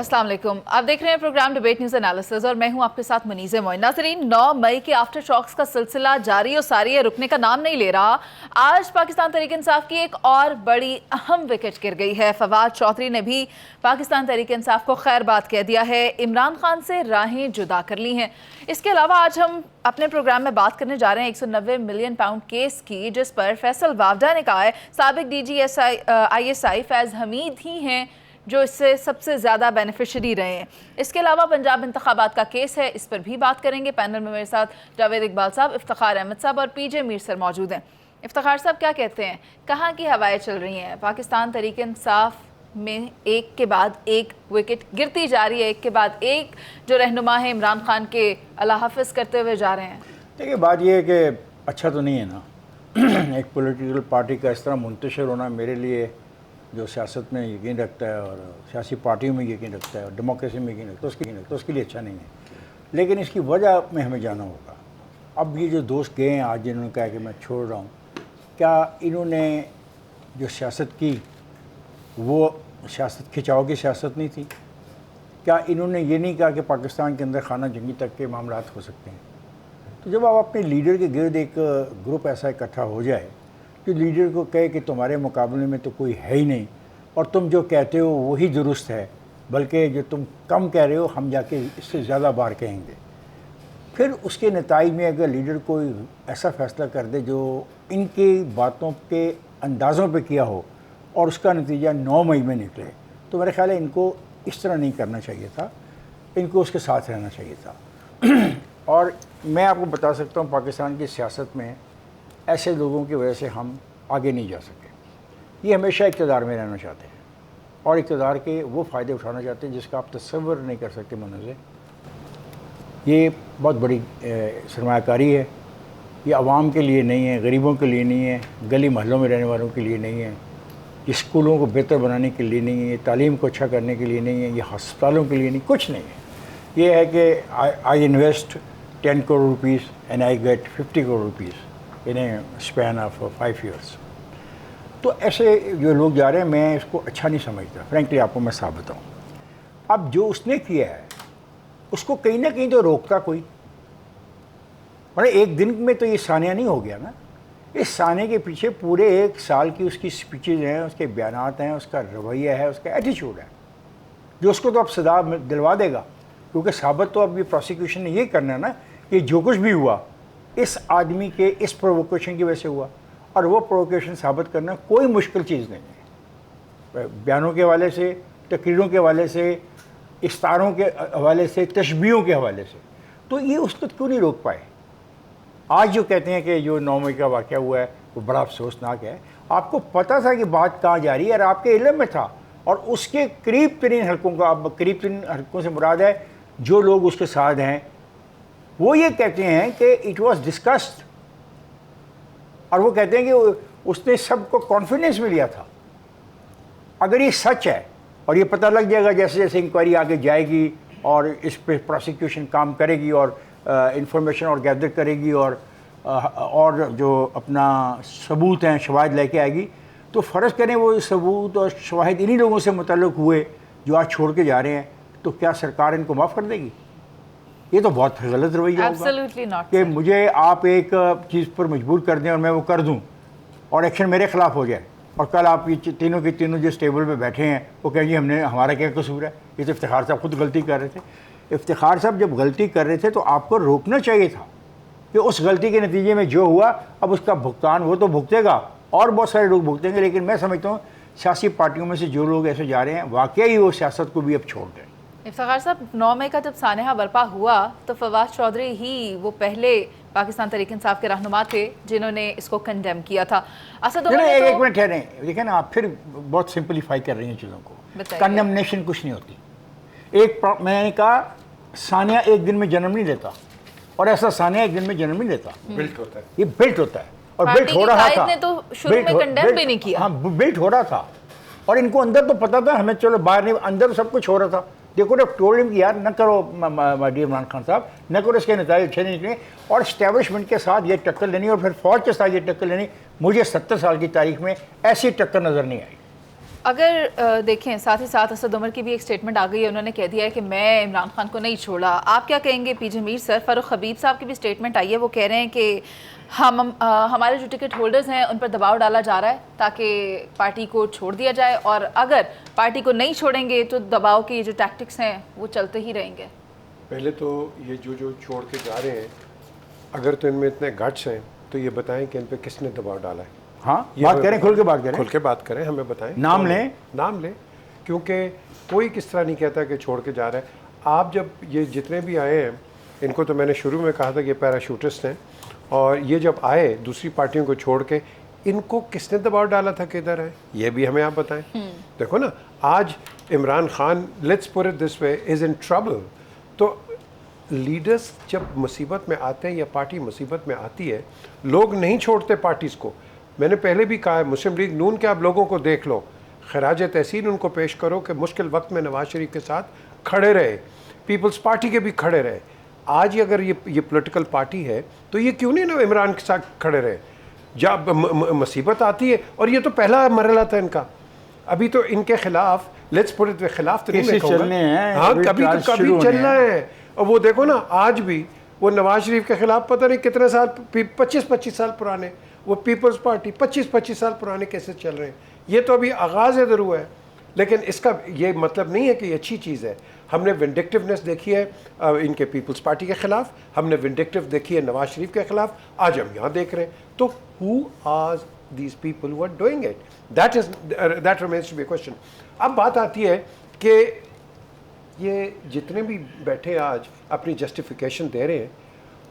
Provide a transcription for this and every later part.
अस्सलाम वालेकुम। आप देख रहे हैं प्रोग्राम डिबेट न्यूज़ एनालिसिस और मैं हूं आपके साथ मनीज़ मोइन। नाज़रीन, 9 मई के आफ्टर शॉक्स का सिलसिला जारी और सारी है, रुकने का नाम नहीं ले रहा। आज पाकिस्तान तहरीक इंसाफ की एक और बड़ी अहम विकेट गिर गई है। फवाद चौधरी ने भी पाकिस्तान तहरीक इंसाफ को खैर बात कह दिया है, इमरान खान से राहें जुदा कर ली हैं। इसके अलावा आज हम अपने प्रोग्राम में बात करने जा रहे हैं 190 मिलियन पाउंड केस की, जिस पर फैसल वावडा ने कहा है साबिक DGSI फैज़ हमीद ही हैं जो इससे सबसे ज़्यादा बेनिफिशरी रहे हैं। इसके अलावा पंजाब इंतखाबात का केस है, इस पर भी बात करेंगे। पैनल में मेरे साथ जावेद इकबाल साहब, इफ्तिखार अहमद साहब और PJ मीर सर मौजूद हैं। इफ्तिखार साहब, क्या कहते हैं, कहाँ की हवाएं चल रही हैं? पाकिस्तान तहरीक इंसाफ में एक के बाद एक विकेट गिरती जा रही है, एक के बाद एक जो रहनुमा है इमरान खान के अल्लाह हाफिज़ करते हुए जा रहे हैं। देखिए, बात यह है कि अच्छा तो नहीं है ना एक पॉलिटिकल पार्टी का इस तरह मुंतशिर होना मेरे लिए, जो सियासत में यकीन रखता है और सियासी पार्टियों में यकीन रखता है और डेमोक्रेसी में यकीन रखता है, तो उसके लिए अच्छा नहीं है। लेकिन इसकी वजह में हमें जाना होगा। अब ये जो दोस्त गए हैं आज, जिन्होंने कहा कि मैं छोड़ रहा हूँ, क्या इन्होंने जो सियासत की वो सियासत खिंचाव की सियासत नहीं थी? क्या इन्होंने ये नहीं कहा कि पाकिस्तान के अंदर खाना जंगी तक के मामला हो सकते हैं? तो जब आप अपने लीडर के गिर्द एक ग्रुप ऐसा इकट्ठा हो जाए जो लीडर को कहे कि तुम्हारे मुकाबले में तो कोई है ही नहीं और तुम जो कहते हो वही दुरुस्त है, बल्कि जो तुम कम कह रहे हो हम जाके इससे ज़्यादा बार कहेंगे, फिर उसके नताइज में अगर लीडर कोई ऐसा फ़ैसला कर दे जो इनकी बातों के अंदाज़ों पे किया हो और उसका नतीजा 9 मई में निकले, तो मेरे ख्याल है इनको इस तरह नहीं करना चाहिए था, इनको उसके साथ रहना चाहिए था। और मैं आपको बता सकता हूँ, पाकिस्तान की सियासत में ऐसे लोगों की वजह से हम आगे नहीं जा सके। ये हमेशा इक़्तिदार में रहना चाहते हैं और इक़्तिदार के वो फ़ायदे उठाना चाहते हैं जिसका आप तसव्वुर नहीं कर सकते मनोज़े। ये बहुत बड़ी सरमायाकारी है। ये आवाम के लिए नहीं है, गरीबों के लिए नहीं है, गली महलों में रहने वालों के लिए नहीं है, ये स्कूलों को बेहतर बनाने के लिए नहीं है, ये तालीम को अच्छा करने के लिए नहीं है, ये हस्पतालों के लिए नहीं, कुछ नहीं है। ये है कि I invest 10 crore rupees and I get 50 crore rupees in A span of 5 years। तो ऐसे जो लोग जा रहे हैं, मैं इसको अच्छा नहीं समझता, फ्रेंकली आपको मैं साफ बताऊँ। अब जो उसने किया है उसको कहीं ना कहीं तो रोकता कोई, मतलब एक दिन में तो ये सानिया नहीं हो गया ना। इस साने के पीछे पूरे 1 साल की उसकी स्पीचेज हैं, उसके बयानात हैं, उसका रवैया है, उसका एटीट्यूड है, जो उसको तो अब सदा दिलवा देगा। क्योंकि साबित तो अब ये प्रोसिक्यूशन ने ये करना है ना कि जो कुछ भी हुआ इस आदमी के इस प्रोवोकेशन की वजह से हुआ, और वो प्रोवोकेशन साबित करना कोई मुश्किल चीज़ नहीं है। बयानों के हवाले से, तकरीरों के हवाले से, इस्तारों के हवाले से, तशबीहों के हवाले से, तो ये उसको क्यों नहीं रोक पाए? आज जो कहते हैं कि जो 9 मई का वाक़या हुआ है वो बड़ा अफसोसनाक है, आपको पता था कि बात कहाँ जा रही है और आपके इल्म में था, और उसके करीब तरीन हलकों का, अब करीब तरीन हलकों से मुराद है जो लोग उसके साथ हैं, वो ये कहते हैं कि इट वाज डिस्कस्ड, और वो कहते हैं कि उसने सबको कॉन्फिडेंस में लिया था। अगर ये सच है, और ये पता लग जाएगा जैसे जैसे इंक्वायरी आगे जाएगी और इस पे प्रोसिक्यूशन काम करेगी और इंफॉर्मेशन और गैदर करेगी और जो अपना सबूत हैं, शवाहिद लेके आएगी, तो फ़र्ज़ करें वो सबूत और शवाहिद इन्हीं लोगों से मुतल्लिक़ हुए जो आज छोड़ के जा रहे हैं, तो क्या सरकार इनको माफ़ कर देगी? ये तो बहुत गलत रवैया होगा कि मुझे आप एक चीज़ पर मजबूर कर दें और मैं वो कर दूं और एक्शन मेरे ख़िलाफ़ हो जाए, और कल आप ये तीनों के तीनों जिस टेबल पे बैठे हैं वो कहें जी हमने, हमारा क्या कसूर है? ये तो इफ्तिखार साहब खुद गलती कर रहे थे। इफ्तिखार साहब जब गलती कर रहे थे तो आपको रोकना चाहिए था कि उस गलती के नतीजे में जो हुआ अब उसका भुगतान वो तो भुगतेगा और बहुत सारे लोग भुगतेंगे। लेकिन मैं समझता हूँ सियासी पार्टियों में से जो लोग ऐसे जा रहे हैं वाकई वो सियासत को भी अब छोड़ दें। इफ्तिखार साहब, 9 मई का जब सानहा बर्पा हुआ तो फवाद चौधरी ही वो पहले पाकिस्तान तहरीक इंसाफ के रहनुमा थे जिन्होंने इसको कंडेम किया था। असद उमर ने एक मिनट ठहरें, देखिए ना, आप फिर बहुत सिंपलीफाई कर रही हैं चीज़ों को। कंडेमनेशन कुछ नहीं होती। मैंने कहा सानिया एक दिन में जन्म नहीं लेता, और ऐसा सानिया एक दिन में जन्म नहीं लेता, बिल्ट होता है। ये बिल्ट होता है, और बिल्ट हो रहा था, ने तो शुरू में कंडेम भी नहीं किया। हाँ, बिल्ट हो रहा था, और इनको अंदर तो पता था, हमें चलो बाहर नहीं, अंदर सब कुछ हो रहा था। देखो ना, टोल्ड हिम कि यार न करो डियर इमरान खान साहब, न करो, इसके नतीजे अच्छे नहीं निकले, और इस्टेब्लिशमेंट के साथ ये टक्कर लेनी और फिर फौज के साथ ये टक्कर लेनी, मुझे 70 साल की तारीख में ऐसी टक्कर नज़र नहीं आई। अगर देखें साथ ही साथ असद उमर की भी एक स्टेटमेंट आ गई है, उन्होंने कह दिया है कि मैं इमरान खान को नहीं छोड़ा। आप क्या कहेंगे पीजे मीर सर? फारूक हबीब साहब की भी स्टेटमेंट आई है, वो कह रहे हैं कि हमारे जो टिकट होल्डर्स हैं उन पर दबाव डाला जा रहा है ताकि पार्टी को छोड़ दिया जाए, और अगर पार्टी को नहीं छोड़ेंगे तो दबाव के जो टैक्टिक्स हैं वो चलते ही रहेंगे। पहले तो ये जो छोड़ के जा रहे हैं, अगर तो इनमें इतने गट्स हैं तो ये बताएं कि इन पे किसने दबाव डाला है। हाँ, बात करें, खुल के बात करें, खुल के बात करें, हमें बताएं, नाम लें, नाम लें, क्योंकि कोई किस तरह नहीं कहता कि छोड़ के जा रहा है। आप जब ये जितने भी आए हैं, इनको तो मैंने शुरू में कहा था कि पैराशूटिस्ट हैं, और ये जब आए दूसरी पार्टियों को छोड़ के, इनको किसने दबाव डाला था कि इधर है, ये भी हमें आप बताएं। देखो ना, आज Imran Khan, let's put it this way, is in trouble. तो लीडर्स जब मुसीबत में आते हैं या पार्टी मुसीबत में आती है, लोग नहीं छोड़ते पार्टीज़ को। मैंने पहले भी कहा है, मुस्लिम लीग नून के आप लोगों को देख लो, खराज तहसीन उनको पेश करो कि मुश्किल वक्त में नवाज शरीफ के साथ खड़े रहे, पीपल्स पार्टी के भी खड़े रहे। आज अगर ये पॉलिटिकल पार्टी है तो ये क्यों नहीं ना इमरान के साथ खड़े रहे जब मुसीबत आती है। और ये तो पहला मरहला था इनका, अभी तो इनके खिलाफ, लेट्स पुट इट, खिलाफ तो नहीं मैं कहूँगा, हाँ कभी तो कभी चलना है। और वो देखो ना, आज भी वो नवाज शरीफ के खिलाफ पता नहीं कितने साल, 25-25 साल पुराने, वो पीपल्स पार्टी 25-25 साल पुराने कैसे चल रहे हैं। ये तो अभी आगाज़ इधर हुआ है, लेकिन इसका ये मतलब नहीं है कि ये अच्छी चीज़ है। हमने विंडिक्टिवनेस देखी है इनके पीपल्स पार्टी के ख़िलाफ़, हमने विंडिक्टिव देखी है नवाज शरीफ के ख़िलाफ़, आज हम यहाँ देख रहे हैं। तो who are these people who are doing it? That remains to be question. अब बात आती है कि ये जितने भी बैठे आज अपनी जस्टिफिकेशन दे रहे हैं,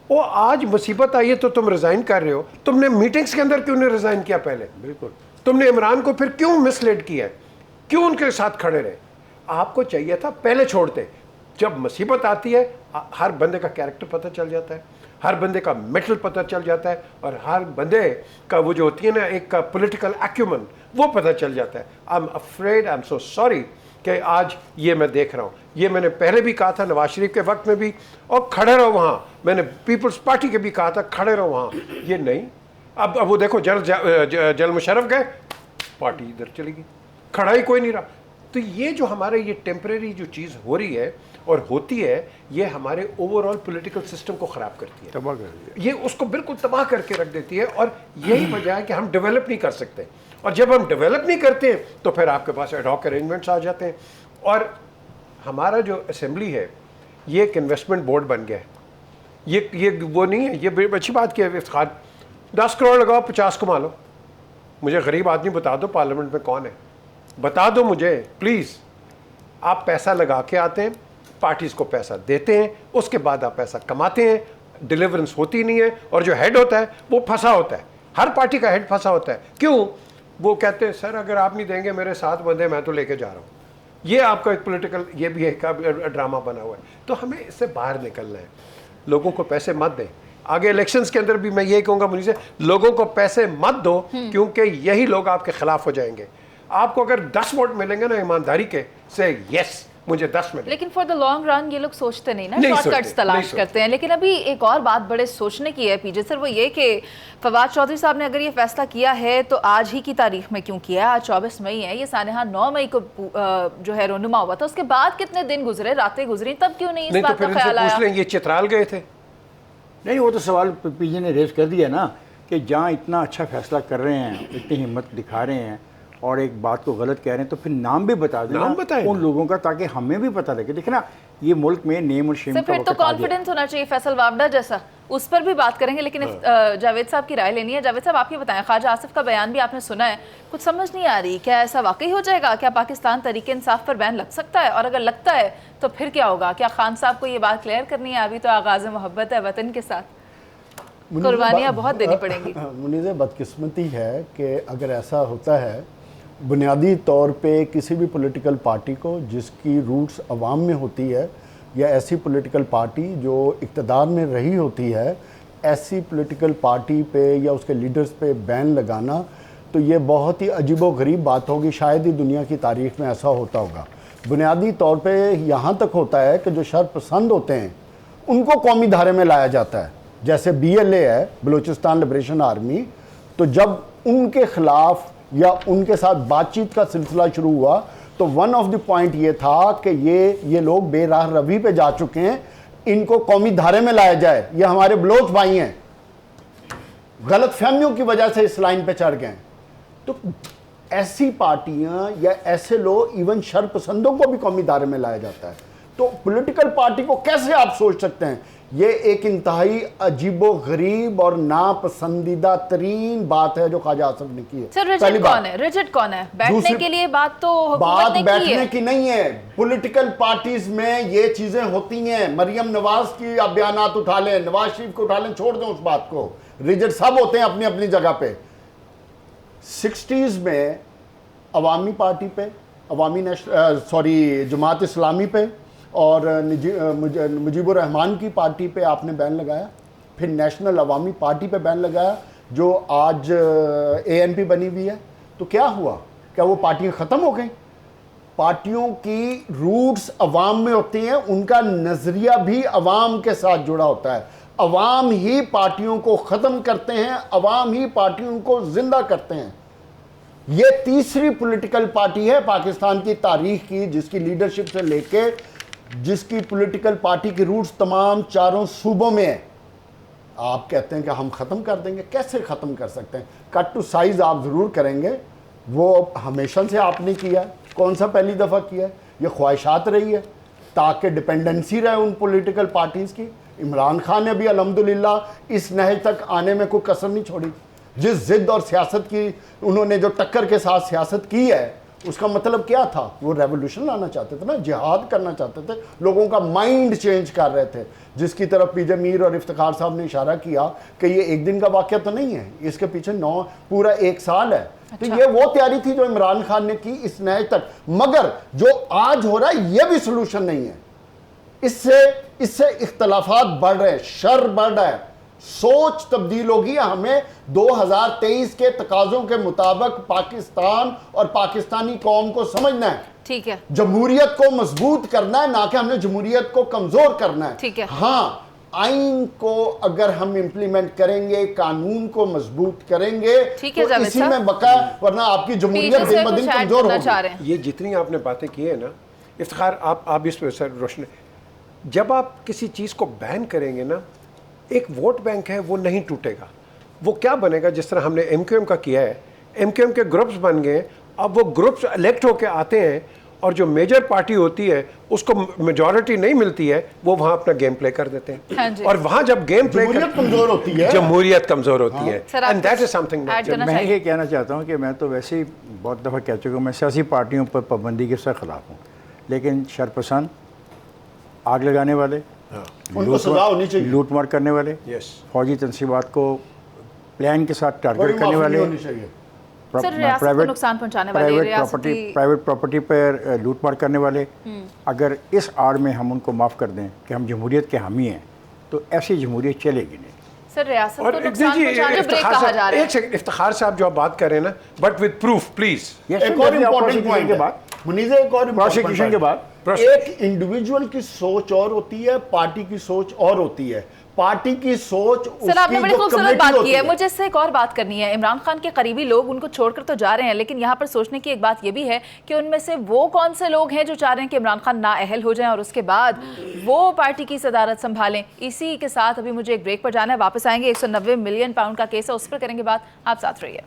वो आज मुसीबत आई है तो तुम रिज़ाइन कर रहे हो, तुमने मीटिंग्स के अंदर क्यों नहीं रिज़ाइन किया पहले? बिल्कुल, तुमने इमरान को फिर क्यों मिसलीड किया, क्यों उनके साथ खड़े रहे? आपको चाहिए था पहले छोड़ते। जब मुसीबत आती है, हर बंदे का कैरेक्टर पता चल जाता है, हर बंदे का मेटल पता चल जाता है, और हर बंदे का वो जो होती है ना एक पॉलिटिकल एक्यूमन, वो पता चल जाता है। I am afraid, I am so sorry कि आज ये मैं देख रहा हूँ। ये मैंने पहले भी कहा था नवाज शरीफ के वक्त में भी, और खड़े रहो वहाँ। मैंने पीपल्स पार्टी के भी कहा था खड़े रहो वहाँ, ये नहीं। अब वो देखो जनरल मुशर्रफ गए, पार्टी इधर चली गई, खड़ा ही कोई नहीं रहा। तो ये जो हमारे ये टेम्परेरी जो चीज़ हो रही है और होती है, ये हमारे ओवरऑल पॉलिटिकल सिस्टम को ख़राब करती है, तबाह करती है, ये उसको बिल्कुल तबाह करके रख देती है। और यही वजह है कि हम डेवलप नहीं कर सकते, और जब हम डेवलप नहीं करते हैं तो फिर आपके पास एड हॉक अरेंजमेंट्स आ जाते हैं। और हमारा जो असेंबली है, ये एक इन्वेस्टमेंट बोर्ड बन गया है। ये वो नहीं है, ये अच्छी बात की है इफ्तिखार, 10 करोड़ लगाओ, 50 कमा लो। मुझे गरीब आदमी बता दो पार्लियामेंट में कौन है, बता दो मुझे प्लीज़। आप पैसा लगा के आते हैं, पार्टीज़ को पैसा देते हैं, उसके बाद आप पैसा कमाते हैं, डिलीवरेंस होती नहीं है, और जो हेड होता है वो फंसा होता है। हर पार्टी का हेड फंसा होता है। क्यों? वो कहते हैं सर अगर आप नहीं देंगे, मेरे 7 बंदे मैं तो लेके जा रहा हूँ। ये आपका एक पॉलिटिकल, ये भी एक ड्रामा बना हुआ है। तो हमें इससे बाहर निकलना है। लोगों को पैसे मत दें। आगे इलेक्शंस के अंदर भी मैं यही कहूँगा मुनीर से, लोगों को पैसे मत दो, क्योंकि यही लोग आपके खिलाफ हो जाएंगे। आपको अगर 10 वोट मिलेंगे ना ईमानदारी के, से यस मुझे 10 मिले। लेकिन फॉर द लॉन्ग रन ये लोग सोचते नहीं ना, शॉर्टकट्स तलाश करते हैं। लेकिन अभी एक और बात बड़े सोचने की है पीजे सर, वो ये कि फवाद चौधरी साहब ने अगर ये फैसला किया है तो आज ही की तारीख में क्यों किया? आज 24 मई है, ये सानहा 9 मई को जो है रोनुमा हुआ था। उसके बाद कितने दिन गुजरे, रातें गुजरी, तब क्यों नहीं इस बात का ख्याल आया? ये चित्राल गए थे? नहीं, वो तो सवाल पीजे ने रेज कर दिया ना कि जहाँ इतना अच्छा फैसला कर रहे हैं, इतनी हिम्मत दिखा रहे हैं और एक बात को गलत कह रहे हैं, तो फिर नाम भी बता देना उन लोगों का, ताकि हमें भी पता लगे। देखना ये मुल्क में नेम और शेम का फिर तो कॉन्फिडेंस होना चाहिए फैसल वावडा जैसा, उस पर भी बात करेंगे। लेकिन जावेद साहब की राय लेनी है। जावेद साहब आप ये बताएं, ख्वाजा आसिफ का बयान भी आपने सुना है, कुछ समझ नहीं आ रही, क्या ऐसा वाकई हो जाएगा? क्या पाकिस्तान तहरीक इंसाफ पर बैन लग सकता है? और अगर लगता है तो फिर क्या होगा? क्या खान साहब को ये बात क्लियर करनी है? अभी तो आगाज़ मोहब्बत है वतन के साथ, कुर्बानियाँ बहुत देनी पड़ेंगी। मुनीज़, बदकिस्मती है कि अगर ऐसा होता है, बुनियादी तौर पे किसी भी पॉलिटिकल पार्टी को जिसकी रूट्स अवाम में होती है, या ऐसी पॉलिटिकल पार्टी जो इक़्तिदार में रही होती है, ऐसी पॉलिटिकल पार्टी पे या उसके लीडर्स पे बैन लगाना, तो ये बहुत ही अजीबोगरीब बात होगी। शायद ही दुनिया की तारीख़ में ऐसा होता होगा। बुनियादी तौर पे यहाँ तक होता है कि जो शरपसंद होते हैं उनको कौमी धारे में लाया जाता है। जैसे BLA है, बलूचिस्तान लिबरेशन आर्मी, तो जब उनके ख़िलाफ़ या उनके साथ बातचीत का सिलसिला शुरू हुआ, तो वन ऑफ द पॉइंट ये था कि ये लोग बेराह रवी पे जा चुके हैं, इनको कौमी धारे में लाया जाए, ये हमारे बलोच भाई हैं, गलत फहमियों की वजह से इस लाइन पे चढ़ गए। तो ऐसी पार्टियां या ऐसे लोग, इवन शरपसंदों को भी कौमी धारे में लाया जाता है। तो पॉलिटिकल पार्टी को कैसे आप सोच सकते हैं? ये एक इंतहाई अजीबो गरीब और नापसंदीदा तरीन बात है जो ख्वाजा आसिफ ने की है। सर रिजिड कौन है? रिजिड कौन है? बैठने के लिए बात तो हुकूमत ने की बैठने है। की नहीं है। पॉलिटिकल पार्टीज में ये चीजें होती हैं। मरियम नवाज की आप बयानात उठा लें, नवाज शरीफ को उठा लें, छोड़ दें उस बात को, रिजिड सब होते हैं अपनी अपनी जगह पे। 60s में अवामी पार्टी पे, जमात इस्लामी पे और मुजीबुर रहमान की पार्टी पे आपने बैन लगाया, फिर नेशनल अवामी पार्टी पे बैन लगाया जो आज ANP बनी हुई है। तो क्या हुआ? क्या वो पार्टियां ख़त्म हो गई? पार्टियों की रूट्स अवाम में होती हैं, उनका नज़रिया भी अवाम के साथ जुड़ा होता है। अवाम ही पार्टियों को ख़त्म करते हैं, अवाम ही पार्टियों को ज़िंदा करते हैं। ये तीसरी पॉलिटिकल पार्टी है पाकिस्तान की तारीख की जिसकी लीडरशिप से लेके, जिसकी पॉलिटिकल पार्टी की रूट्स तमाम चारों सूबों में है। आप कहते हैं कि हम ख़त्म कर देंगे, कैसे ख़त्म कर सकते हैं? कट टू साइज आप ज़रूर करेंगे, वो हमेशा से आपने किया, कौन सा पहली दफ़ा किया है? ये ख्वाहिशात रही है ताकि डिपेंडेंसी रहे उन पॉलिटिकल पार्टीज़ की। इमरान खान ने भी अल्हम्दुलिल्लाह इस नहज तक आने में कोई कसर नहीं छोड़ी। जिस जिद और सियासत की उन्होंने जो टक्कर के साथ सियासत की है, उसका मतलब क्या था? वो रेवोल्यूशन लाना चाहते थे ना, जिहाद करना चाहते थे, लोगों का माइंड चेंज कर रहे थे, जिसकी तरफ पीजे मीर और इफ्तिखार साहब ने इशारा किया कि ये एक दिन का वाक़या तो नहीं है, इसके पीछे पूरा 1 साल है। तो ये वो तैयारी थी जो इमरान खान ने की इस नए तक। मगर जो आज हो रहा है ये भी सोल्यूशन नहीं है। इससे इख्तलाफात बढ़ रहे हैं, शर बढ़ रहा है, सोच तब्दील होगी। हमें 2023 के तकाज़ों के मुताबिक पाकिस्तान और पाकिस्तानी कौम को समझना है। ठीक है, जमहूरियत को मजबूत करना है, ना कि हमने जमहूरियत को कमजोर करना है। ठीक है। हाँ, आइन को अगर हम इंप्लीमेंट करेंगे, कानून को मजबूत करेंगे, ठीक है, तो जावेद इसी साहब। में बका, वरना आपकी जमहूरियत पीछे से दिन ब दिन कुछ ऐड कमजोर करना चाह होगी। रहे हैं। ये जितनी आपने बातें की है ना इफ्तिखार, आप इस पर सर रोशनी, जब आप किसी चीज़ को बैन करेंगे ना, एक वोट बैंक है वो नहीं टूटेगा। वो क्या बनेगा? जिस तरह हमने MQM का किया है, MQM के ग्रुप्स बन गए, अब वो ग्रुप्स इलेक्ट होके आते हैं और जो मेजर पार्टी होती है उसको मेजॉरिटी नहीं मिलती है, वो वहाँ अपना गेम प्ले कर देते हाँ हैं। जी। और वहाँ जब गेम प्ले जमहूरियत कमजोर होती है, जमहूरियत कमजोर होती है, सर, आप एंड दैट इज कुछ समथिंग। ऐड करना मैं चाहिए। ये कहना चाहता हूँ कि मैं तो वैसे ही बहुत दफ़ा कह चुका हूँ, मैं सियासी पार्टियों पर पाबंदी के सख्त खिलाफ हूँ, लेकिन शरपसंद, आग लगाने वाले, उनको सजा होनी चाहिए। लूटमार करने वाले, यस, फौजी तंसीबात को प्लान के साथ कोई टारगेट करने माफी वाले, नहीं होनी चाहिए। सर, रियासत को नुकसान पहुंचाने वाले, प्राइवेट प्रॉपर्टी पर लूटमार करने वाले, अगर इस आड़ में हम उनको माफ़ कर दें कि हम जमहूरियत के हामी हैं, तो ऐसी जमहूरियत चलेगी नहीं। सर, रियासत को और नुकसान पहुंचाने ब्रेक कहा जा रहा है। एक सेकंड, इफ्तिखार साहब जो आप बात कर रहे हैं ना, बट विद प्रूफ प्लीज। एक और इम्पोर्टेंट पॉइंट के बाद मुनीज़, एक और प्रोसिक्यूशन के बाद एक इंडिविजुअल की सोच और होती है, पार्टी की सोच और होती है। पार्टी की सोच, सर, आपने बड़ी खूबसूरत बात की है। मुझे मुझे इससे एक और बात करनी है। इमरान खान के करीबी लोग उनको छोड़कर तो जा रहे हैं, लेकिन यहाँ पर सोचने की एक बात ये भी है कि उनमें से वो कौन से लोग हैं जो चाह रहे हैं कि इमरान खान नाअहल हो जाएं और उसके बाद वो पार्टी की सदारत संभालें। इसी के साथ अभी मुझे एक ब्रेक पर जाना है, वापस आएंगे। 190 मिलियन पाउंड का केस है, उस पर करेंगे बात। आप साथ रहिए।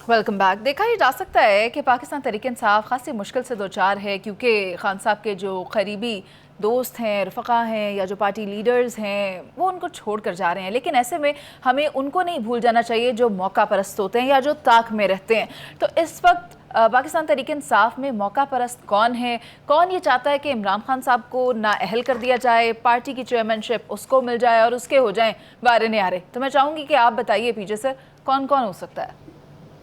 Welcome back. देखा ही जा सकता है कि पाकिस्तान तहरीक इंसाफ खासी मुश्किल से दो चार है, क्योंकि खान साहब के जो करीबी दोस्त हैं, रफ़क़ा हैं या जो पार्टी लीडर्स हैं, वो उनको छोड़ कर जा रहे हैं। लेकिन ऐसे में हमें उनको नहीं भूल जाना चाहिए जो मौका परस्त होते हैं या जो ताक में रहते हैं। तो इस वक्त पाकिस्तान तहरीक इंसाफ में मौका परस्त कौन है? कौन ये चाहता है कि इमरान खान साहब को नाअहल कर दिया जाए, पार्टी की चेयरमैनशिप उसको मिल जाए और उसके हो जाएं वारे न्यारे? तो मैं चाहूँगी कि आप बताइए पीछे से कौन कौन हो सकता है?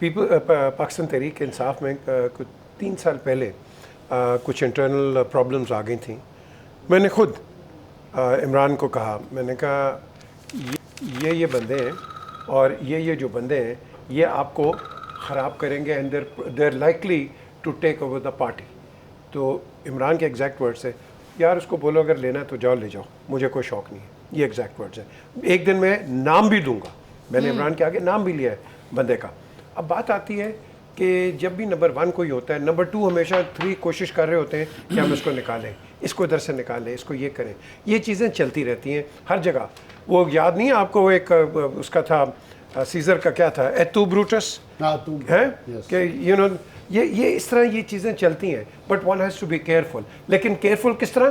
पाकिस्तान तहरीक इंसाफ में कुछ 3 साल पहले कुछ इंटरनल प्रॉब्लम्स आ गई थी। मैंने खुद इमरान को कहा, मैंने कहा ये बंदे हैं और ये जो बंदे हैं ये आपको ख़राब करेंगे and they're likely to take over the party. तो इमरान के एग्जैक्ट वर्ड से यार उसको बोलो अगर लेना है तो जाओ ले जाओ, मुझे कोई शौक नहीं है। ये एग्जैक्ट वर्ड्स है। एक दिन मैं नाम भी दूंगा, मैंने इमरान के आगे नाम भी लिया है बंदे का। अब बात आती है कि जब भी नंबर 1 कोई होता है, नंबर 2 हमेशा 3 कोशिश कर रहे होते हैं कि हम इसको निकालें, इसको इधर से निकालें, इसको ये करें। ये चीज़ें चलती रहती हैं हर जगह। वो याद नहीं है आपको, वो एक उसका था सीजर का, क्या था, एतू ब्रूटस है कि यू नो ये इस तरह ये चीज़ें चलती हैं। But one has to be careful. लेकिन केयरफुल किस तरह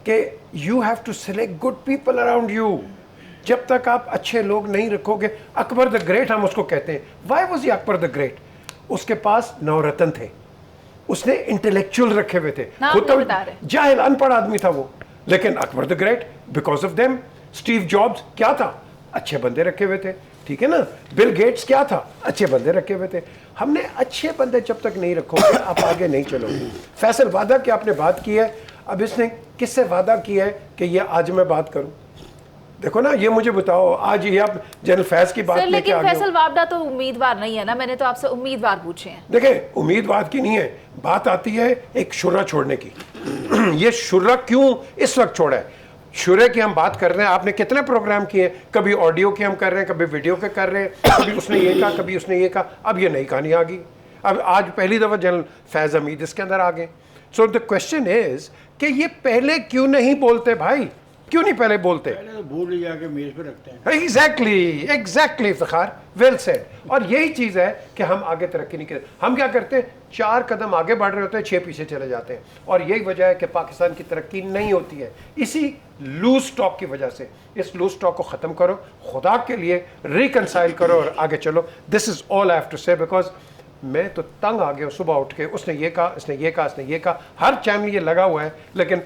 कि you have to select good people around you. जब तक आप अच्छे लोग नहीं रखोगे, अकबर द ग्रेट हम उसको कहते हैं। Why was he Akbar the great? उसके पास नवरत्न थे, उसने इंटेलेक्चुअल रखे हुए थे, खुद तो जाहिल अनपढ़ आदमी था वो, लेकिन Akbar the great because of them. Steve jobs क्या था? अच्छे बंदे रखे हुए थे, ठीक है ना। बिल गेट्स क्या था? अच्छे बंदे रखे हुए थे। हमने अच्छे बंदे जब तक नहीं रखोगे आप आगे नहीं चलोगे। फैसल वादा की आपने बात की है, अब इसने किससे वादा किया है कि ये आज मैं बात करूं? देखो ना, ये मुझे बताओ, आज ये आप जनरल फैज की बात लेके आ गए। लेकिन फैसल वाबडा तो उम्मीदवार नहीं है ना, मैंने तो आपसे उम्मीदवार पूछे हैं। देखिए, उम्मीदवार की नहीं है बात, आती है एक शुरा छोड़ने की। ये शुरा क्यों इस वक्त छोड़ा है? शुरे की हम बात कर रहे हैं, आपने कितने प्रोग्राम किए, कभी ऑडियो के हम कर रहे हैं, कभी वीडियो के कर रहे हैं, कभी उसने ये कहा, कभी उसने ये कहा। अब ये नई कहानी आ गई, अब आज पहली दफ़ा जनरल फैज हमीद इसके अंदर आ गए। सो द क्वेश्चन इज कि ये पहले क्यों नहीं बोलते भाई? क्यों नहीं पहले बोलते? पहले तो भूल ही जाके मेज पे रखते हैं। Exactly Iftikhar, well said. और यही चीज़ है कि हम आगे तरक्की नहीं करते। हम क्या करते हैं, 4 कदम आगे बढ़ रहे होते हैं, 6 पीछे चले जाते हैं। और यही वजह है कि पाकिस्तान की तरक्की नहीं होती है, इसी लूज स्टॉक की वजह से। इस लूज स्टॉक को ख़त्म करो, खुदा के लिए रिकनसाइल करो और आगे चलो। This is all I have to say, because मैं तो तंग आ गया सुबह उठ के। उसने ये कहा, इसने ये कहा, इसने ये कहा, हर चैनल ये लगा हुआ है। लेकिन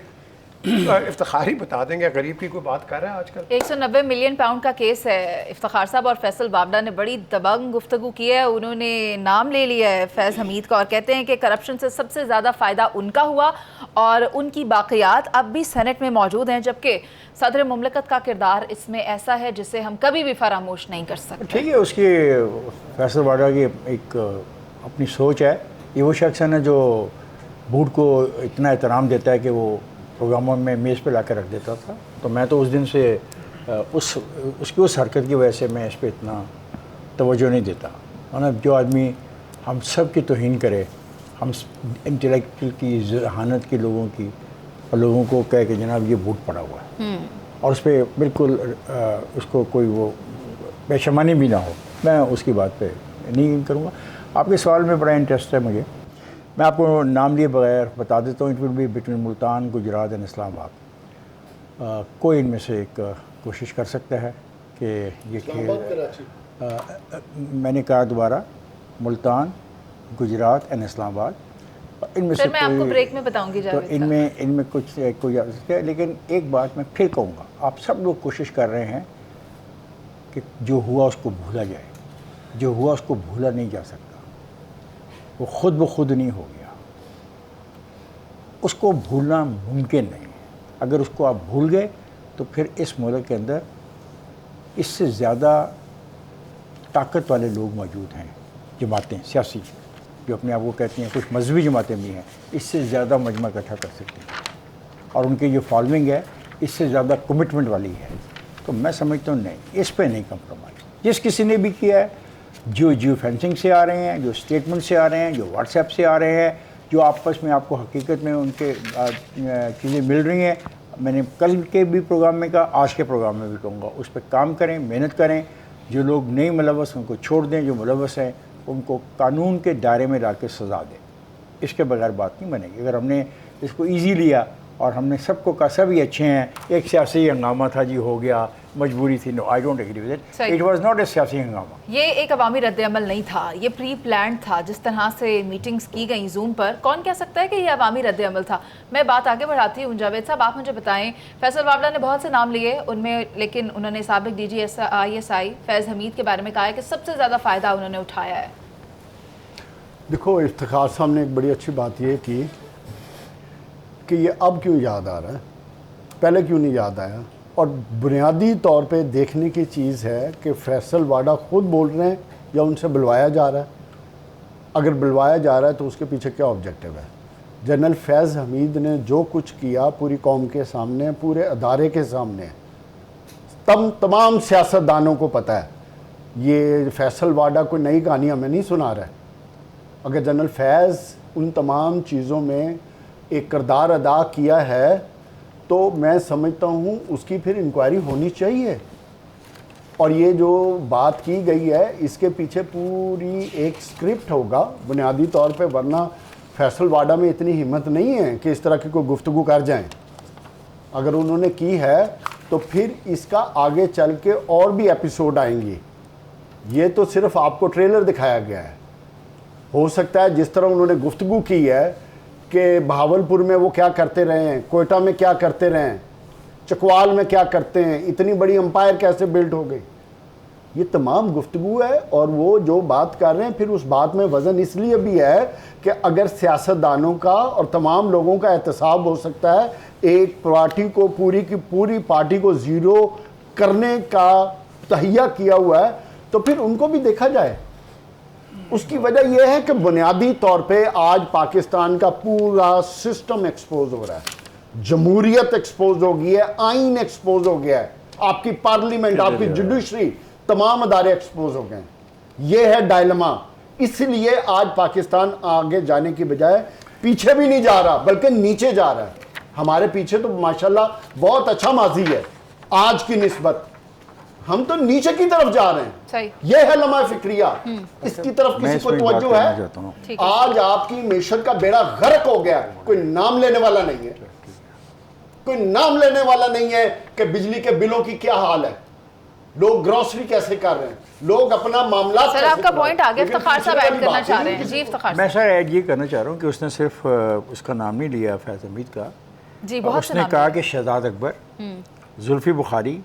इफ्तिखार ही बता देंगे, गरीब की कोई बात कर रहा है आजकल। 190 मिलियन पाउंड का केस है। इफ्तिखार साहब और फैसल वाबडा ने बड़ी दबंग गुफ्तगू की है। उन्होंने नाम ले लिया है फैज़ हमीद का और कहते हैं कि करप्शन से सबसे ज़्यादा फ़ायदा उनका हुआ और उनकी बाक़ियात अब भी सेनेट में मौजूद हैं, जबकि सदर मुमलकत का किरदार इसमें ऐसा है जिसे हम कभी भी फरामोश नहीं कर सकते। ठीक है, उसकी फैसल वाबडा की एक अपनी सोच है। ये वो शख्स है ना जो बूट को इतना एहतराम देता है कि वो प्रोग्रामों में मेज़ पे ला कर रख देता था। तो मैं तो उस दिन से उसकी उस हरकत की वजह से मैं इस पर इतना तवज्जो नहीं देता। मतलब जो आदमी हम सब की तौहीन करे, हम इंटेलेक्चुअल की, जहानत की, लोगों की, और लोगों को कहे कि जनाब ये बूट पड़ा हुआ है और उस पर बिल्कुल उसको कोई वो बेशमानी भी ना हो, मैं उसकी बात पे नहीं करूँगा। आपके सवाल में बड़ा इंटरेस्ट है मुझे। मैं आपको नाम लिए बगैर बता देता हूँ। It will be between Multan, Gujarat and Islamabad. कोई इनमें से एक कोशिश कर सकता है कि ये मैंने कहा दोबारा, मुल्तान, गुजरात एंड इस्लामाबाद। इनमें से मैं आपको ब्रेक में बताऊंगी तो इनमें कुछ कोई आ सकता है। लेकिन एक बात मैं फिर कहूँगा, आप सब लोग कोशिश कर रहे हैं कि जो हुआ उसको भूला जाए। जो हुआ उसको भूला नहीं जा सकता, वो खुद ब खुद नहीं हो गया। उसको भूलना मुमकिन नहीं है। अगर उसको आप भूल गए तो फिर इस मुल्क के अंदर इससे ज़्यादा ताकत वाले लोग मौजूद हैं। जमातें सियासी जो अपने आप को कहती हैं, कुछ मजहबी जमातें भी हैं, इससे ज़्यादा मजमा इकट्ठा कर सकती हैं और उनकी जो फॉलोइंग है इससे ज़्यादा कमिटमेंट वाली है। तो मैं समझता हूँ नहीं, इस पर नहीं कंप्रोमाइज़। जिस किसी ने भी किया है, जो जियो फेंसिंग से आ रहे हैं, जो स्टेटमेंट से आ रहे हैं, जो व्हाट्सएप से आ रहे हैं, जो आपस में आपको हकीकत में उनके चीज़ें मिल रही हैं, मैंने कल के भी प्रोग्राम में कहा, आज के प्रोग्राम में भी कहूँगा, उस पर काम करें, मेहनत करें। जो लोग नहीं मुलव्वस उनको छोड़ दें, जो मुलव्वस हैं उनको कानून के दायरे में ला के सज़ा दें। इसके बगैर बात नहीं बनेगी। अगर हमने इसको ईजी लिया और हमने सबको कहा सभी अच्छे हैं, एक सियासी हंगामा था जी, हो गया, मजबूरी थी, no I don't agree with it. It was not a सियासी हंगामा। ये एक अवामी रद्द-ए-अमल नहीं था, ये प्री प्लान था। जिस तरह से मीटिंग्स की गई जूम पर, कौन कह सकता है कि ये अवामी रद्द-ए-अमल था? मैं बात आगे बढ़ाती हूँ। जावेद साहब, आप मुझे बताएं, फैसल वाबडा ने बहुत से नाम लिए उनमें, लेकिन उन्होंने साबिक DGISI फैज़ हमीद के बारे में कहा है कि सबसे ज़्यादा फ़ायदा उन्होंने उठाया है। देखो, इफ्तिखार साहब ने एक बड़ी अच्छी बात ये की कि ये अब क्यों याद आ रहा है, पहले क्यों नहीं याद आया। और बुनियादी तौर पे देखने की चीज़ है कि फैसल वाडा ख़ुद बोल रहे हैं या उनसे बुलवाया जा रहा है। अगर बुलवाया जा रहा है तो उसके पीछे क्या ऑब्जेक्टिव है। जनरल फैज़ हमीद ने जो कुछ किया पूरी कौम के सामने, पूरे अदारे के सामने, तमाम सियासतदानों को पता है। ये फैसल वाडा कोई नई कहानी हमें नहीं सुना रहा है। अगर जनरल फैज़ उन तमाम चीज़ों में एक किरदार अदा किया है तो मैं समझता हूँ उसकी फिर इंक्वायरी होनी चाहिए। और ये जो बात की गई है इसके पीछे पूरी एक स्क्रिप्ट होगा बुनियादी तौर पे, वरना फैसल वाडा में इतनी हिम्मत नहीं है कि इस तरह की कोई गुफ्तगू कर जाएं। अगर उन्होंने की है तो फिर इसका आगे चल के और भी एपिसोड आएंगे। ये तो सिर्फ आपको ट्रेलर दिखाया गया है। हो सकता है जिस तरह उन्होंने गुफ्तगू की है कि भावलपुर में वो क्या करते रहे हैं, कोयटा में क्या करते रहे हैं, चकवाल में क्या करते हैं, इतनी बड़ी एम्पायर कैसे बिल्ड हो गई, ये तमाम गुफ्तगू है। और वो जो बात कर रहे हैं फिर उस बात में वज़न इसलिए भी है कि अगर सियासतदानों का और तमाम लोगों का एहतसाब हो सकता है एक पार्टी को, पूरी की पूरी पार्टी को ज़ीरो करने का तहिया किया हुआ है, तो फिर उनको भी देखा जाए। उसकी वजह यह है कि बुनियादी तौर पे आज पाकिस्तान का पूरा सिस्टम एक्सपोज हो रहा है, जमहूरियत एक्सपोज हो गई है, आइन एक्सपोज हो गया है, आपकी पार्लियामेंट, आपकी जुडिशरी, तमाम अदारे एक्सपोज हो गए हैं। यह है डायलमा। इसलिए आज पाकिस्तान आगे जाने की बजाय पीछे भी नहीं जा रहा बल्कि नीचे जा रहा है। हमारे पीछे तो माशाल्लाह बहुत अच्छा माजी है आज की निस्बत, हम तो नीचे की तरफ जा रहे हैं। सही। यह है लम्हा फिक्रिया, इसकी तरफ किसी को तवज्जो है? आज आपकी मेशत का बेड़ा गर्क हो गया, कोई नाम लेने वाला नहीं है, कोई नाम लेने वाला नहीं है कि बिजली के बिलों की क्या हाल है, लोग ग्रोसरी कैसे कर रहे हैं, लोग अपना मामला। सर आपका पॉइंट आगे इफ्तिखार साहब ऐड करना चाह रहे हैं। जी इफ्तिखार मैं सर ऐड ये करना चाह रहा हूँ कि उसने सिर्फ उसका नाम नहीं लिया फैज़ हमीद का, जी बहुत उसने कहा कि शहजाद अकबर, जुल्फी बुखारी,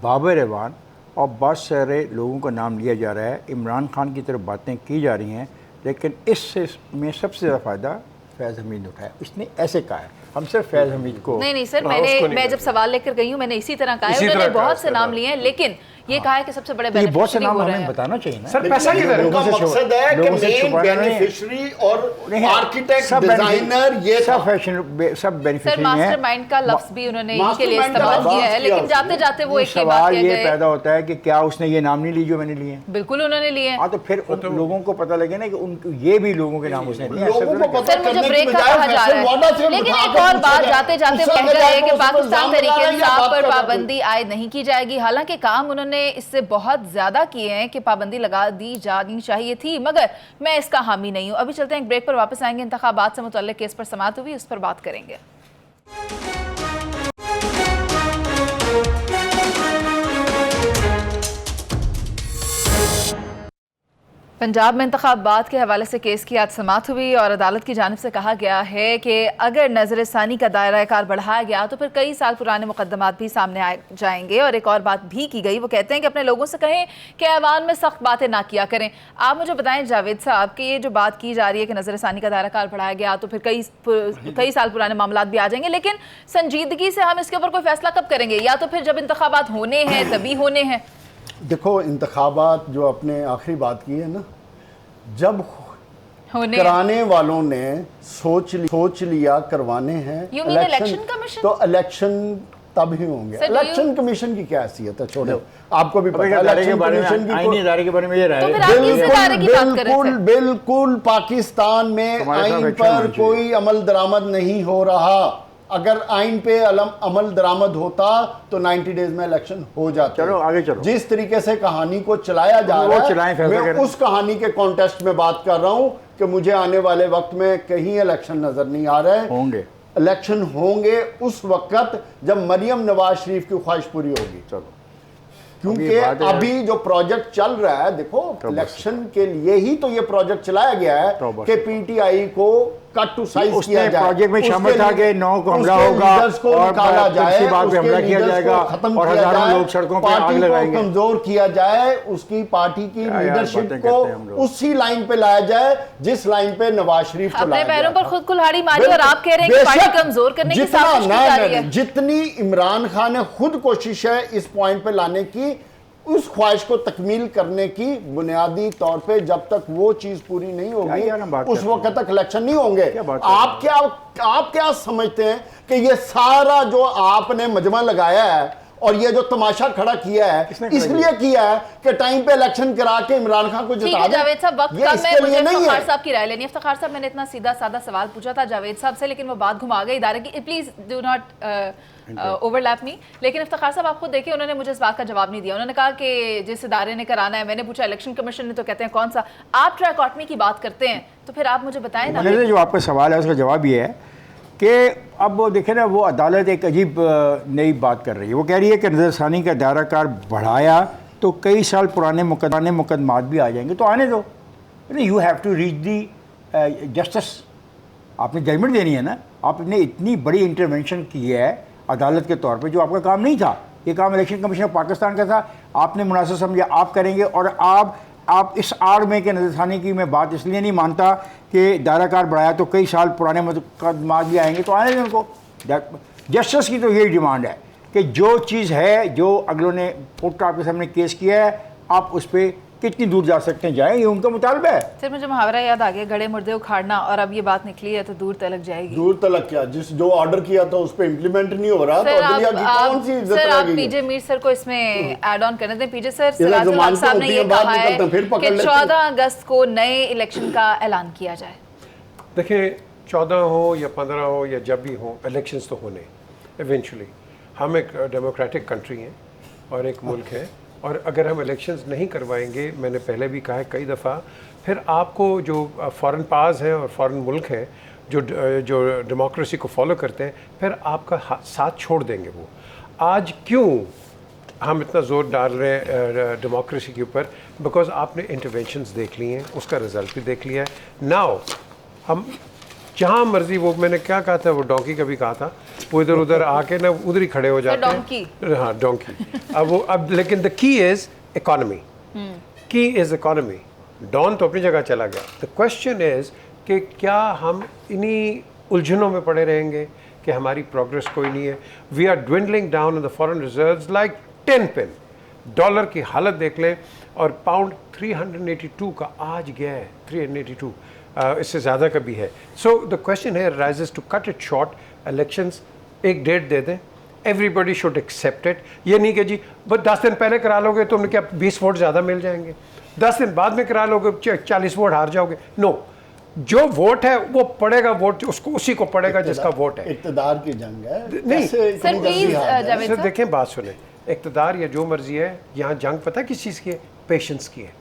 बाबर एवान और बहुत सारे लोगों का नाम लिया जा रहा है। इमरान खान की तरफ बातें की जा रही हैं, लेकिन इससे में सबसे ज़्यादा फ़ायदा फैज़ हमीद ने उठाया। उसने ऐसे कहा है, हम सिर्फ फैज़ हमीद को नहीं सर, मैं जब सवाल लेकर गई हूँ मैंने इसी तरह कहा है। उन्होंने बहुत से नाम लिए हैं, लेकिन ये कहा है कि सबसे बड़े ये बहुत से बेनिफिशियरी नाम हो रहे हमें हैं। बताना चाहिए ना सर पैसा किधर है? उनका मकसद है कि मेन बेनिफिशियरी और आर्किटेक्ट, डिजाइनर, ये सब फैशन सब सर बेनिफिशियरी हैं। मास्टरमाइंड का लफ्ज भी उन्होंने इनके लिए मास्टरमाइंड का इस्तेमाल किया है, लफ्ज लेकिन किया जाते जाते वो एक ही बात सवाल कह ये गए। पैदा होता है कि क्या उसने ये नाम नहीं लिए जो मैंने लिए हैं? बिल्कुल उन्होंने लिए हैं। हाँ तो फिर लोगों को पता लगे ना कि उन ये भी लोगों के नाम उसने लिए। लोगों को पता सर मुझे करने ब्रेक की का बजाय कहा जा फैसल वाडा रहा से है, लेकिन उठा एक कर और पूछा बात जाए, जाते जाते उससे वो कह बजाय रहे हैं कि वो उसको पाकिस्तान इल्जाम तरीके लगा रहे हैं या इंसाफ बात पर कर रहे हैं? पाबंदी आयद नहीं की जाएगी। हालांकि काम उन्होंने इससे बहुत ज्यादा किए हैं कि पाबंदी लगा दी जानी चाहिए थी, मगर मैं इसका हामी नहीं हूँ। अभी चलते हैं एक ब्रेक पर, वापस आएंगे। इंतखाबात से मुतल्लिक केस पर समाअत हुई, उस पर बात करेंगे। पंजाब में इंतखाबात के हवाले से केस की आज समाअत हुई और अदालत की जानिब से कहा गया है कि अगर नज़र-ए-सानी का दायरा कार बढ़ाया गया तो फिर कई साल पुराने मुकदमात भी सामने आ जाएंगे। और एक और बात भी की गई, वो कहते हैं कि अपने लोगों से कहें कि ऐवान में सख्त बातें ना किया करें। आप मुझे बताएं जावेद साहब कि ये जो बात की जा रही है कि नज़र-ए-सानी का दायरा कार बढ़ाया गया तो फिर कई साल पुराने मामलात भी आ जाएंगे, लेकिन संजीदगी से हम इसके ऊपर कोई फैसला कब करेंगे? या तो फिर जब इंतखाबात होने हैं तभी होने हैं? देखो, इंतखाबात जो आपने आखिरी बात की है ना, जब होने कराने वालों ने सोच लिया करवाने हैं You mean election commission? तो इलेक्शन तब ही होंगे। Sir, do इलेक्शन कमीशन की क्या हैसियत है? छोड़ो, आपको भी पता है इदारे के इलेक्शन बारे कमीशन में, की आईनी इदारे के बारे में ये राय तो है। फिर आप किस इदारे की बात कर रहे थे? बिल्कुल पाकिस्तान में हमारे साथ आइन एक्शन पर होना चाहिए। कोई अमल दरामद नहीं हो रहा। अगर आइन पे अमल दरामद होता तो 90 डेज में इलेक्शन हो जाते। चलो आगे चलो। जिस तरीके से कहानी को चलाया जा वो रहा चलाएं, है, फैसला मैं करें। उस कहानी के कॉन्टेक्स्ट में बात कर रहा हूं कि मुझे आने वाले वक्त में कहीं इलेक्शन नजर नहीं आ रहे। होंगे इलेक्शन होंगे उस वक्त जब मरियम नवाज शरीफ की ख्वाहिश पूरी होगी। चलो, क्योंकि अभी जो प्रोजेक्ट चल रहा है, देखो इलेक्शन के लिए ही तो ये प्रोजेक्ट चलाया गया है कि पीटीआई को कट टू साइज किया जाए। प्रोजेक्ट में शामिल था कि 9 को हमला होगा और निकाला जाए, उसके बाद हमला किया जाएगा खत्म और किया हजारों जाए, लोग सड़कों पे आग पार्टी को लगाएंगे। कमजोर किया जाए, उसकी पार्टी की यार लीडरशिप बातें को करते हैं हम लोग। उसी लाइन पे लाया जाए जिस लाइन पे नवाज शरीफ को अपने लाया पैरों गया पर था। खुद कुल्हाड़ी मारी और आप कह रहे हैं कि पार्टी बेशक, कमजोर करने की जितना साजिश की जा रही है। जितनी इमरान खान ने खुद कोशिश है इस पॉइंट पे लाने की, उस ख्वाहिश को तकमील करने की बुनियादी तौर पे जब तक वो चीज पूरी नहीं यार हम बात होगी उस करते वक्त तक इलेक्शन नहीं होंगे। क्या बात करते आप क्या समझते हैं कि ये सारा जो आपने मजमा लगाया है और ये जो तमाशा खड़ा किया है इसलिए किया है कि टाइम पे इलेक्शन करा के इमरान खान को ठीक जिता है दें? जावेद साहब, वक्त ये कम इसके है, लिए मुझे नहीं इफ्तिखार है। साहब की राय लेनी है। इफ्तिखार साहब, मैंने इतना सीधा साधा सवाल पूछा था जावेद साहब से, लेकिन वो बात घुमा गए इदारे की। प्लीज डू नॉट ओवरलैप मी। लेकिन इफ्तिखार साहब, आप खुद देखिए, उन्होंने मुझे इस बात का जवाब नहीं दिया। उन्होंने कहा कि जिस इदारे ने कराना है, मैंने पूछा इलेक्शन कमीशन ने, तो कहते हैं कौन सा। आप ट्राइकॉटमी की बात करते हैं, तो फिर आप मुझे बताएं ना। जो आपका सवाल है उसका जवाब ये है कि अब वो देखें ना, वो अदालत एक अजीब नई बात कर रही है। वो कह रही है कि नज़रसानी का दायरा कार बढ़ाया तो कई साल पुराने मुकदमात भी आ जाएंगे, तो आने दो। You have to reach the justice. आपने जजमेंट देनी है ना। आपने इतनी बड़ी इंटरवेंशन की है अदालत के तौर पे, जो आपका काम नहीं था। ये काम इलेक्शन कमीशन ऑफ पाकिस्तान का था। आपने मुनासिब समझा, आप करेंगे। और आप इस आड़ में के नज़रसानी की मैं बात इसलिए नहीं मानता कि दायरा कार बढ़ाया तो कई साल पुराने मुकदमात भी आएंगे, तो आने दें उनको। जस्टिस की तो यही डिमांड है कि जो चीज़ है, जो अगलों ने कोर्ट का आपके सामने केस किया है, आप उस पर कितनी दूर जा सकते हैं जाएं, ये उनका मुतालबा है। सिर्फ मुझे मुहावरा याद आ गया, गड़े मुर्दे उखाड़ना, और अब ये बात निकली है तो दूर तलक जाएगी। दूर तलक क्या, जो ऑर्डर किया था उस पर इम्प्लीमेंट नहीं हो रहा, तो दुनिया की कौन सी इज्जत सर, रह आप गई है? पीजे मीर सर को इसमें ऐड ऑन करने दें। पीजे सर, ये सिराजुल हक साहब ने होती ये है, बाद कहा है निकलते हैं, फिर पकड़ कि लेते हैं। 14 अगस्त को नए इलेक्शन का ऐलान किया जाए। देखिए, 14 हो या 15 हो या जब भी हो, इलेक्शंस तो होने इवेंचुअली। हम एक डेमोक्रेटिक कंट्री हैं और एक मुल्क है, और अगर हम इलेक्शंस नहीं करवाएंगे, मैंने पहले भी कहा है कई दफ़ा, फिर आपको जो फॉरेन पावर्स हैं और फॉरेन मुल्क हैं जो डेमोक्रेसी को फॉलो करते हैं, फिर आपका साथ छोड़ देंगे वो। आज क्यों हम इतना ज़ोर डाल रहे हैं डेमोक्रेसी के ऊपर? बिकॉज आपने इंटरवेंशंस देख ली हैं, उसका रिज़ल्ट भी देख लिया है। नाउ हम जहाँ मर्जी, वो मैंने क्या कहा था, वो डोंकी का भी कहा था, वो इधर उधर आके ना उधर ही खड़े हो जाते हैं। हाँ, डोंकी। अब लेकिन द की इज़ इकॉनमी। की इज़ इकॉनमी। डॉन तो अपनी जगह चला गया। द क्वेश्चन इज़ कि क्या हम इन्हीं उलझनों में पड़े रहेंगे कि हमारी प्रोग्रेस कोई नहीं है? We are dwindling down in the foreign reserves like 10 pin. Dollar की हालत देख लें, और पाउंड 382 का आज गया है, 382, इससे ज़्यादा का भी है। सो द क्वेश्चन है raises to cut it short, elections एक डेट दे दें, एवरीबडी शुड एक्सेप्ट इट। ये नहीं कि जी बस 10 दिन पहले करा लोगे तो उन्हें क्या 20 वोट ज़्यादा मिल जाएंगे, 10 दिन बाद में करा लोगे 40 वोट हार जाओगे। नो, जो वोट है वो पड़ेगा, वोट उसको उसी को पड़ेगा जिसका वोट है। इक़्तिदार की जंग है। नहीं सर प्लीज जावेद सर, साहब, देखें, बात सुने। इक़्तिदार या जो मर्जी है, यहाँ जंग पता है किस चीज़ की है? पेशेंस की है।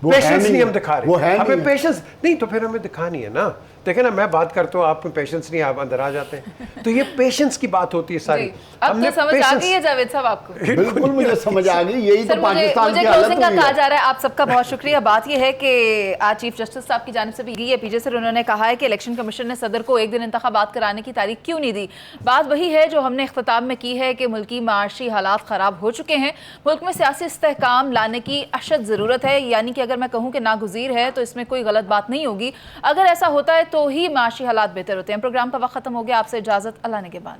पेशेंस नहीं हम दिखा रहे, हमें पेशेंस नहीं, तो फिर हमें दिखानी है ना। देखे ना, मैं बात करता हूँ, आप में पेशेंस नहीं, आप अंदर आ जाते हैं। तो ये पेशेंस की बात होती है सारी। अब तो समझ आ गई है जावेद साहब आपको? बिल्कुल मुझे समझ आ गई। यही तो पाकिस्तान मुझे की हालत क्लोजिंग का हुई कहा है। जा रहा है। आप सबका बहुत शुक्रिया। बात यह है कि आज चीफ जस्टिस साहब की जानिब से भी गई है पीजे सर, उन्होंने कहा है कि इलेक्शन कमीशन ने सदर को एक दिन इंतखाबात कराने की तारीख क्यों नहीं दी। बात वही है जो हमने इख्तिताम में की है कि मुल्की माशी हालात ख़राब हो चुके हैं, मुल्क में सियासी इस्तेहकाम लाने की अशद ज़रूरत है। यानी कि अगर मैं कहूँ कि नागुज़ीर है तो इसमें कोई गलत बात नहीं होगी। अगर ऐसा होता है तो ही माशी हालात बेहतर होते हैं। प्रोग्राम का वक्त ख़त्म हो गया। आपसे इजाज़त, अल्लाह ने के बाद।